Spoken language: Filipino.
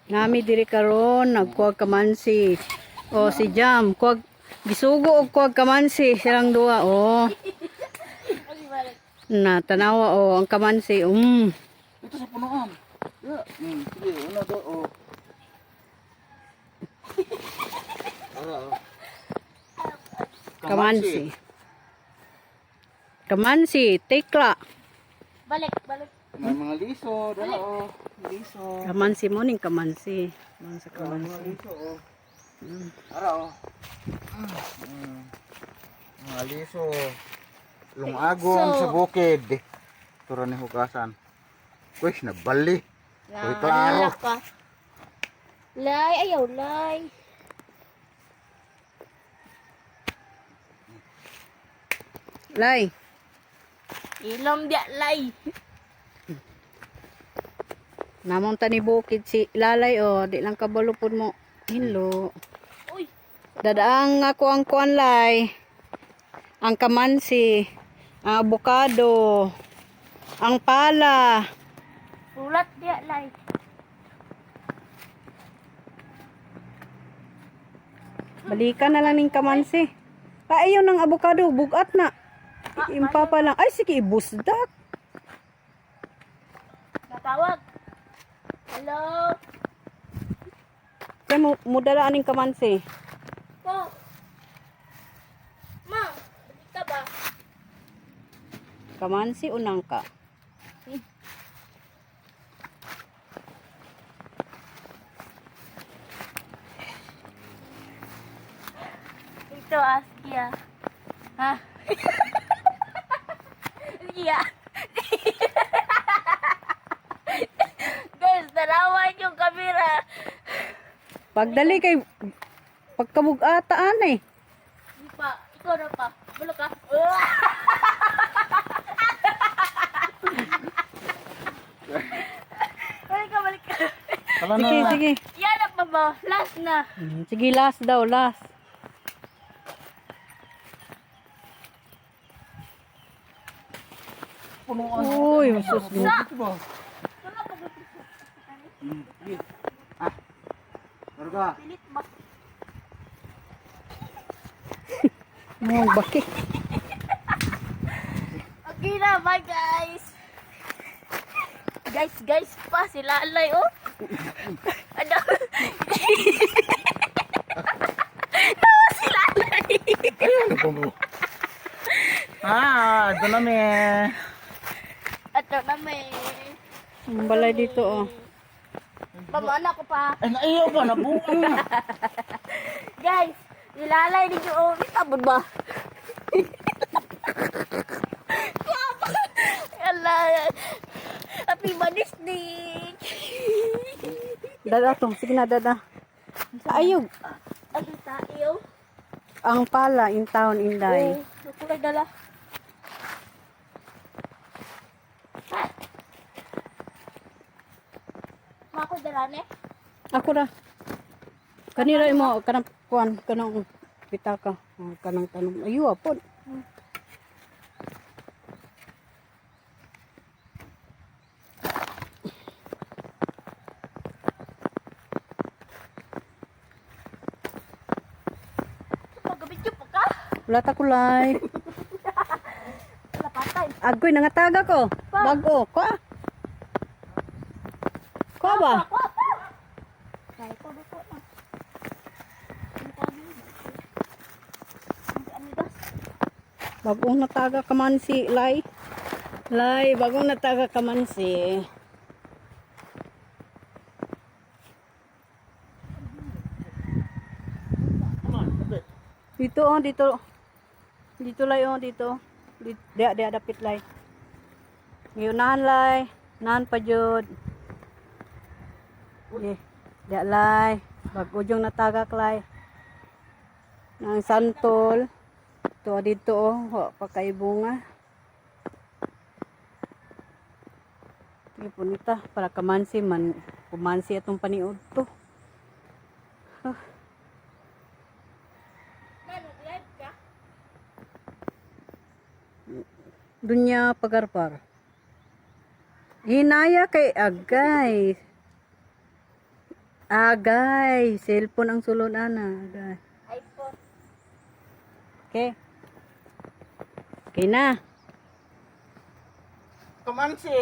Nami diri karon nagkuwag kamansi. O si Jam, kuwag gisugo og kuwag kamansi silang duha. O. Na tanawa o ang kamansi. Ito sa punuan. Yeah. Sige, una do. Oh. Kamansi. Kamansi, tekla. Balik, balik. May mga liso, dala oh. Liso. Kamansi mo ning kamansi. Mga sa Mga kamansi. liso oh. Ara oh. Mga liso. Lungagong sa bukid. Tura ni hugasan. Kuis na bali. Uy, klaro. ka. Lay, ayaw, lay. Lay. Ilom dia, lay. Namon tani bukid si Lalay o di lang kabalupod mo. Hello. Uy, Dadaang ako ang kuan lay. Ang kamansi, ang avocado, ang pala. sulat dia, lay. Balikan na lang ning kamansi. Ayaw ng avocado, bugat na. Impapa lang. Ay, sige, ibusdak. Natawag. Hello? Kaya mo dala aning kamansi. Po. Ma, balik ka ba? Kamansi unang ka. Ito, Askia. Ha? Askia. Guys, nalawan yung kamera. Pagdali kay pagkabugataan eh. Hindi pa. Ikaw na pa. Bulok ka. Balik ka, balik ka. Tala Sige, na. sige. Yan na pa ba? Last na. Sige, last daw, last. Punuan. Uy, sus. Ito ba? Ah. Marga. Pilit ba? Mo baki. Okay na, bye guys. Guys pa, si Lalay, oh. Ano? Tawa si Lalay. Ito na me. Ito na may... Ang balay dito oh. Pamana ko pa. Ay, naiyaw ba? Nabuang na. Guys, si Lalay dito, oh. Itabod ba? Ala, happy birthday. Dada to, sige na dada. Ayog. Ano tayo? Ang pala in town Inday. Oh, nakulay dala. Mako dala ne? Ako ra. Kanira mo kanang kuan kanang pitaka. Kanang tanong. Ayo apon. Pagabidyo pa ka? Wala ta kulay. Wala patay. Agoy nangataga ko. Bago. Kwa. Kwa ba? Kaya ko dito na. Bagong nataga ka man si Lai. Lai, bagong nataga ka man si. Dito oh, dito. Dito Lai oh, dito. Dia dapit Lai. Ngayunahan Lai. Nahan pa jud. Dia Lai. Bagujong natagak Lai. Nang santol. Ito dito oh, pakaibunga. Ipunita para kamansi man, kumansi atong paniod to. Dunya pagarpar. Hinaya kay agay. Agay, cellphone ang sulod ana, agay. iPhone. Okay. Okay na. Kamansi.